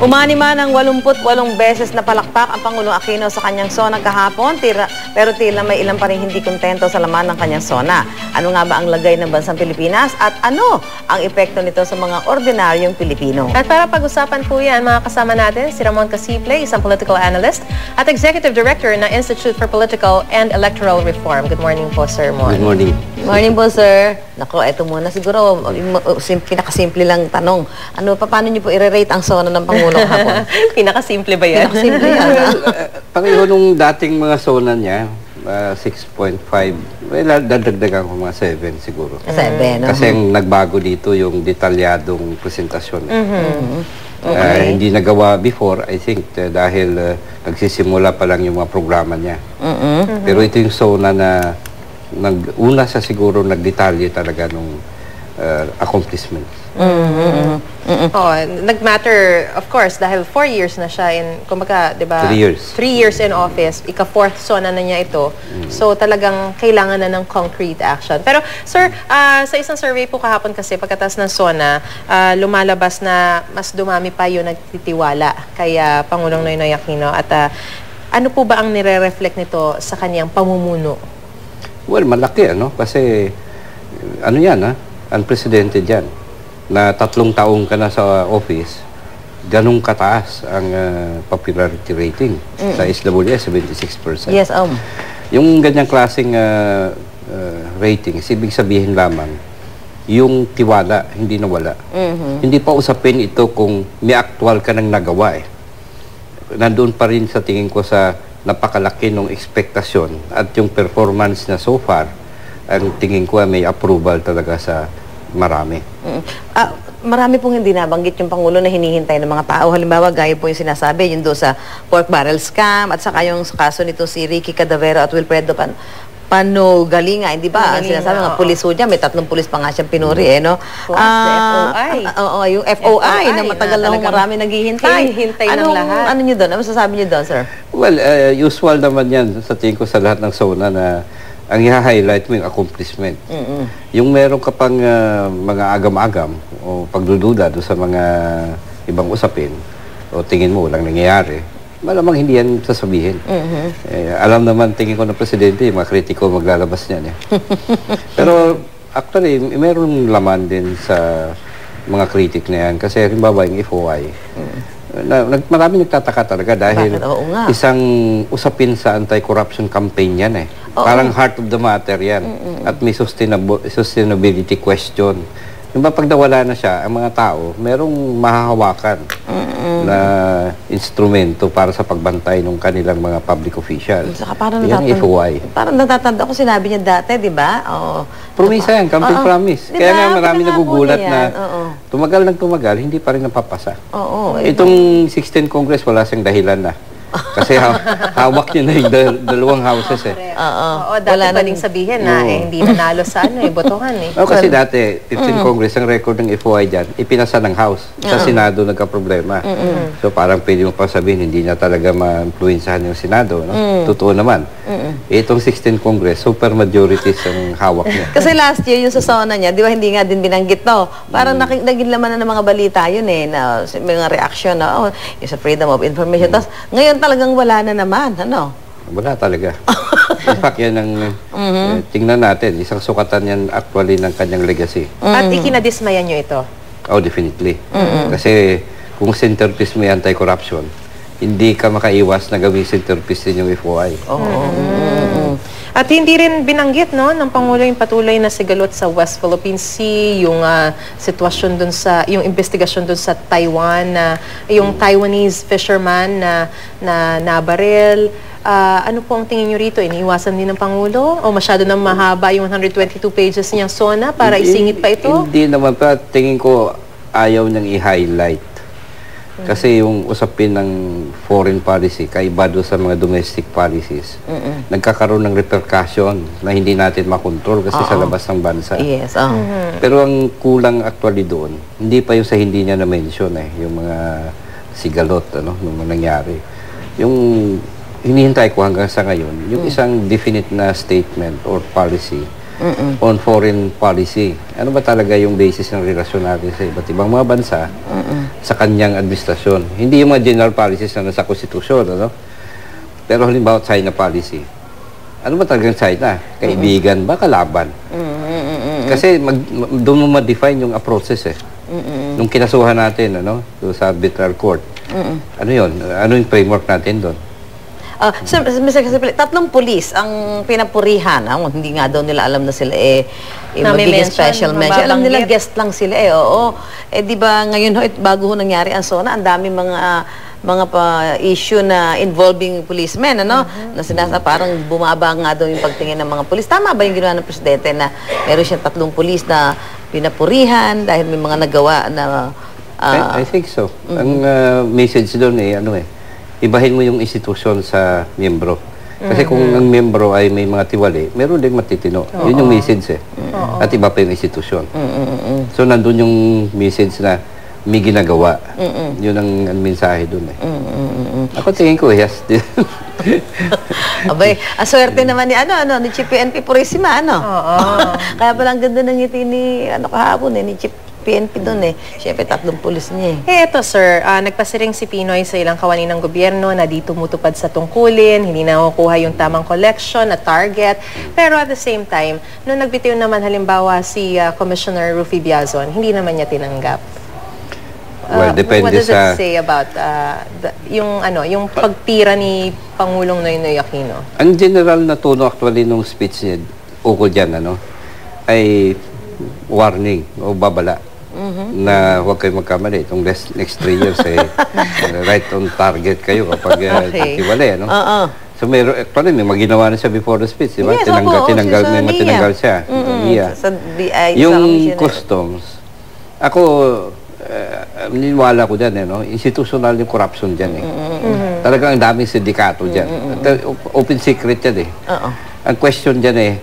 Umani man ang 88 beses na palakpak ang Pangulong Aquino sa kanyang SONA kahapon, pero tila may ilan pa rin hindi kontento sa laman ng kanyang SONA. Ano nga ba ang lagay ng bansang Pilipinas at ano ang epekto nito sa mga ordinaryong Pilipino? At para pag-usapan po yan, mga kasama natin si Ramon Casiple, isang political analyst at Executive Director ng Institute for Political and Electoral Reform. Good morning po, Sir Mon. Good morning. Good morning po, sir. Nako, eto muna siguro, pinakasimple lang tanong. Paano niyo po i-rate ang SONA ng Pangulong hapon? Pinakasimple ba yan? Pinakasimple yan. Pareho nung dating mga SONA niya, 6.5, well, dadagdagan ko mga 7 siguro. 7, Kasi ang nagbago dito yung detalyadong presentasyon. Okay. Hindi nagawa before, I think, dahil nagsisimula pa lang yung mga programa niya. Pero ito yung SONA na una sa siguro nagdetalye talaga nung accomplishments. Oh, nag-matter, of course, dahil 4 years na siya in, kumbaga, di ba? 3 years. 3 years in office, ika-4th SONA na niya ito. So, talagang kailangan na ng concrete action. Pero, sir, sa isang survey po kahapon kasi, pagkatas ng SONA, lumalabas na mas dumami pa yung nagtitiwala kay Pangulong Noynoy Aquino. At ano po ba ang nire-reflect nito sa kanyang pamumuno? Well, malaki, Kasi, yan, unprecedented yan. Na 3 taong ka na sa office, ganun kataas ang popularity rating sa SWS, 76%. Yes, Yung ganyang klaseng rating, ibig sabihin lamang, yung tiwala, hindi nawala. Hindi pa usapin ito kung may actual ka nang nagawa. Nandun pa rin sa tingin ko sa napakalaki ng ekspektasyon at yung performance na so far, ang tingin ko may approval talaga sa marami. Marami pong hindi nabanggit yung Pangulo na hinihintay ng mga tao. Halimbawa, gaya po yung sinasabi, yung doon sa pork barrel scam at saka yung kaso nito si Ricky Cadavero at Wilfredo Panugalinga, hindi ba? Ang sinasabi nga, pulis ho dyan, may 3 pulis pa nga siyang pinuri, Plus, FOI. Oo, yung FOI na matagal na marami naghihintay. Hinihintay ng lahat. Ano nyo doon? Ano masasabi nyo doon, sir? Well, usual naman yan sa tingin ko sa lahat ng SONA na ang i-highlight mo yung accomplishment. Yung meron ka pang mga agam-agam o pagdududa doon sa mga ibang usapin o tingin mo walang nangyayari, malamang hindi yan sasabihin. Alam naman, tingin ko ng presidente, yung mga kritiko maglalabas niyan. Pero actually, meron laman din sa mga kritik na yan. Kasi halimbawa yung FOI, marami nagtataka talaga dahil isang usapin sa anti-corruption campaign yan Parang heart of the matter yan. At may sustainability question. Yung ba pag nawala na siya, ang mga tao, merong mahahawakan na instrumento para sa pagbantay ng kanilang mga public officials. Saka parang yan FOI. Parang natatanda ko, sinabi niya dati, di ba? Promisa yan, campaign promise. Diba? Kaya nga marami nagugulat na tumagal, hindi pa rin napapasa. Itong 16th Congress, wala siyang dahilan na. Kasi hawak niya na yung dalawang houses Oo, dati pa ding sabihin na hindi nanalo sa botohan Kasi dati, 15th Congress, ang record ng FOI dyan, ipinasa ng House. Sa Senado nagka-problema. So parang pwede mo pa sabihin, hindi na talaga ma-influensahan yung Senado. Totoo naman. Itong 16th Congress, super majorities ang hawak niya. Kasi last year, yung sa SONA niya, di ba hindi nga din binanggit to? Parang naging laman na ng mga balita yun na mga reaction na, yung sa freedom of information. Tapos ngayon talagang wala na naman, Wala talaga. In fact, yan ang tingnan natin. Isang sukatan yan actually ng kanyang legacy. At ikinadismayan nyo ito? Oh, definitely. Kasi kung centerpiece mo yung anti-corruption, hindi ka makaiwas na gawing centerpiece din yung FOI. At hindi rin binanggit ng Pangulo yung patuloy na sigalot sa West Philippine Sea, yung sitwasyon dun sa, yung investigasyon dun sa Taiwan, yung Taiwanese fisherman na nabaril. Ano po ang tingin nyo rito? Iniiwasan din ng Pangulo? O masyado na mahaba yung 122 pages niyang SONA para isingit pa ito? Hindi naman pa. Tingin ko ayaw niyang i-highlight. Kasi yung usapin ng foreign policy, kaiba doon sa mga domestic policies, nagkakaroon ng repercussion na hindi natin makontrol kasi sa labas ng bansa. Yes. Pero ang kulang actually doon, hindi pa yung sa hindi niya na-mention yung mga sigalot, nung nangyari. Yung hinihintay ko hanggang sa ngayon, yung isang definite na statement or policy on foreign policy. Ano ba talaga yung basis ng relasyon natin sa iba't ibang mga bansa sa kanyang administrasyon. Hindi yung mga general policies na nasa konstitusyon, ano? Pero halimbawa, China policy. Ano ba talagang China? Kaibigan ba? Kalaban? Kasi doon mo ma-define yung approaches eh. Nung kinasuhan natin, ano? Sa arbitral court. Ano yun? Ano yung framework natin doon? Sir, Mr. Kasipili, 3 pulis ang pinapurihan. Hindi nga daw nila alam na sila magiging special mention. Alam nila guest lang sila oo. Di ba ngayon bago nangyari ang SONA, ang dami mga issue na involving policemen, ano? Na parang bumaba nga daw yung pagtingin ng mga pulis. Tama ba yung ginawa ng presidente na meron siyang 3 pulis na pinapurihan dahil may mga nagawa na... I think so. Ang message doon ibahin mo yung institusyon sa miyembro. Kasi kung ang miyembro ay may mga tiwali, meron din matitino. Yun yung message At iba pa yung institusyon. So nandun yung message na may ginagawa. Yun ang mensahe doon Ako tingin ko, yes. Abay, aswerte naman ni Chief PNP Purisima, Kaya palang ganda ng ngiti ni, kahapon ni Chief PNP doon Siyempre, 3 pulis niya Eto sir, nagpasiring si Pinoy sa ilang kawani ng gobyerno na di tumutupad sa tungkulin, hindi nakukuha yung tamang collection na target. Pero at the same time, nung nagbitiw naman halimbawa si Commissioner Rufy Biazon, hindi naman niya tinanggap. Well, depende what does sa... it say about yung pagtira ni Pangulong Noynoy Aquino? Ang general na tono actually nung speech niya, ukol dyan, ay warning o babala. Na huwag kayo magkamali. Itong next 3 years, right on target kayo kapag tiwali, So, actually, may maginawa na siya before the speech, di ba? Yes, tinanggal siya. Yung customs, ako, niniwala ko dyan, institutional yung corruption dyan, Talagang ang daming sindikato dyan. Open secret yan, Ang question dyan,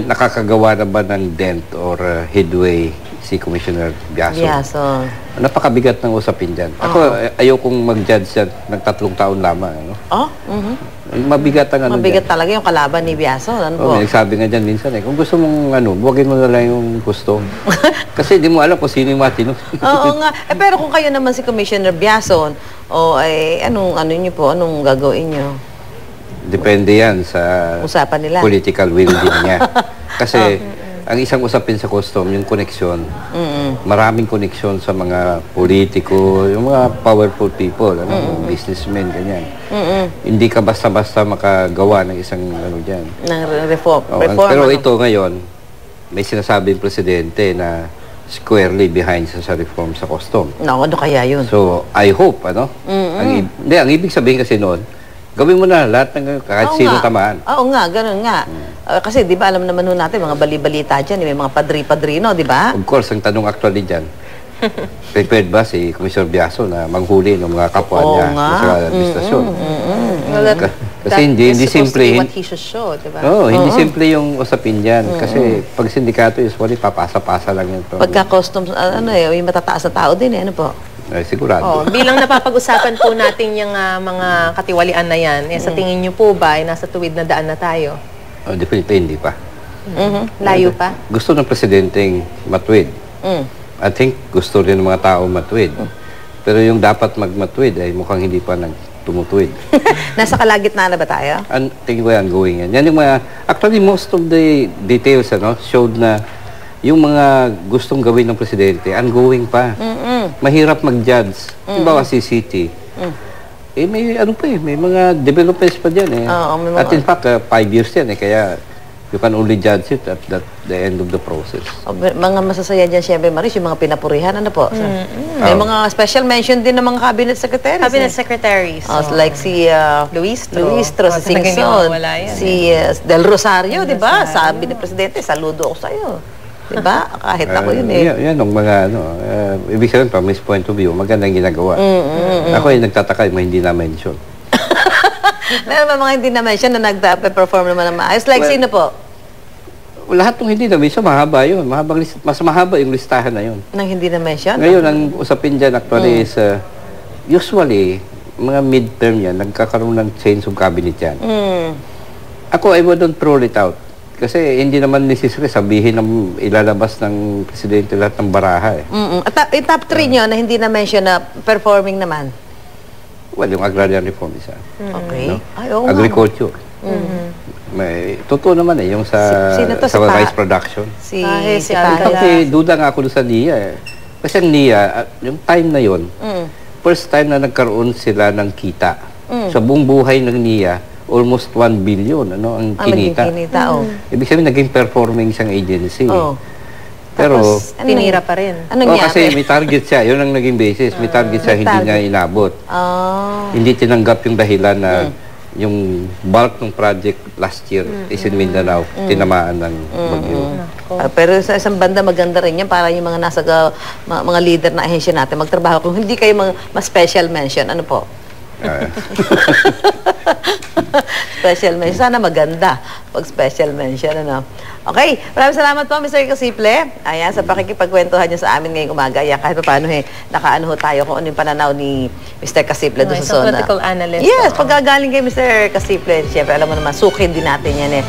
nakakagawa na ba ng dent or headway si Commissioner Biazon? Napakabigat ng usapin dyan. Ako, ayokong mag-judge yan ng 3 taon lamang. Mabigat ang mabigat talaga yung kalaban ni Biazon. May nagsabi nga dyan minsan kung gusto mong buwagin mo na lang yung gusto. Kasi di mo alam kung sino yung matino. Oo nga. Pero kung kayo naman si Commissioner Biazon, anong gagawin nyo? Depende yan sa usapan nila. Political will din niya. Kasi ang isang usapin sa custom, yung koneksyon. Maraming koneksyon sa mga politiko, yung mga powerful people, businessmen, ganyan. Hindi ka basta-basta makagawa ng isang dyan. Ng reform. Pero ito ngayon, may sinasabing presidente na squarely behind sa reform sa custom. Ano kaya yun? So, I hope, ang ibig sabihin kasi noon, gawin mo na lahat ng kahit sino tamaan. Oo nga, ganun nga. Kasi di ba alam naman natin, mga bali-balita dyan, may mga padri-padrino, di ba? Of course, ang tanong actually dyan, prepared ba si Commissioner Biazon na manghuli ng mga kapwa niya sa administrasyon? Kasi hindi simple. What he should show, di ba? Hindi simple yung usapin dyan. Kasi pag sindikato, usually papasa-pasa lang yun. Pagka customs, yung matataas na tao din, ano po? Sigurado. Bilang napapag-usapan po natin yung mga katiwalian na yan, sa tingin niyo po ba ay nasa tuwid na daan na tayo? Depende pa. Layo pa? Gusto ng presidenteng matuwid. I think gusto rin ng mga tao matuwid. Pero yung dapat magmatuwid ay mukhang hindi pa tumutuwid. Nasa kalagitnaan na ba tayo? Tingin ko yan, going yan. Yan yung mga, actually most of the details showed na yung mga gustong gawin ng presidente, ongoing pa. Mahirap mag-judge. Halimbawa si City. May may mga developments pa dyan At in fact, 5 years yan kaya you can only judge it at the end of the process. Mga masasaya dyan, siyempre, Maris, yung mga pinapurihan, ano po? May mga special mention din ng mga cabinet secretaries. Cabinet secretaries. Like si Luis Tro, si Singson, si Del Rosario, di ba? Sabi ni Presidente, saludo ako sa'yo. Diba? Kahit ako yun Yan ang mga ibig sabihin from his point of view, magandang ginagawa. Ako nagtataka yung hindi na-mention. Meron ba mga hindi na-mention na nag-perform naman ng maayos? Like sino po? Lahat ng hindi na-mention, mahaba yun. Mas mahaba yung listahan na yun. Nang hindi na-mention? Ngayon, ang usapin dyan actually is, usually, mga midterm yan, nagkakaroon ng change of cabinet yan. Ako, I wouldn't roll it out. Kasi hindi naman necessary sabihin ng ilalabas ng presidente lahat ng baraha eh. At yung top 3 nyo na hindi na-mention na performing naman? Well, yung agrarian reform isa. Okay. No? Ay, oo nga. Agriculture. May, totoo naman eh, yung sa, Sino to? sa Si Pa- rice production. Si Si Pahay. Alcala. Kasi duda nga ako doon sa NIA eh. Kasi ang NIA, yung time na yon, first time na nagkaroon sila ng kita. Sa buong buhay ng NIA, almost 1 billion ang Naging kinita. kinita, oh. Ibig sabihin, naging performing siyang agency. Oh. Pero, Tapos, ano Tinira nangyari? pa rin. Anong kasi nangyari? may target siya. Yun ang naging basis. May target siya, hindi niya inabot. Oh. Hindi tinanggap yung dahilan na yung bulk ng project last year is in Mindanao, tinamaan ng bagyo. Pero sa isang banda maganda rin yan para yung mga nasa mga leader na ahensya natin magtrabaho. Kung hindi kayo mas special mention, ano po? Special mention. Sana maganda pag special mention, ano. Okay, maraming salamat po, Mr. Casiple. Ayan, sa pakikipagkwentuhan niyo sa amin ngayong umaga. Ayan, kahit pa paano nakaano ho tayo kung ano yung pananaw ni Mr. Casiple doon sa Isang zona. political analyst. Yes, pag gagaling kay Mr. Casiple, siyempre alam mo naman, sukin din natin yan eh.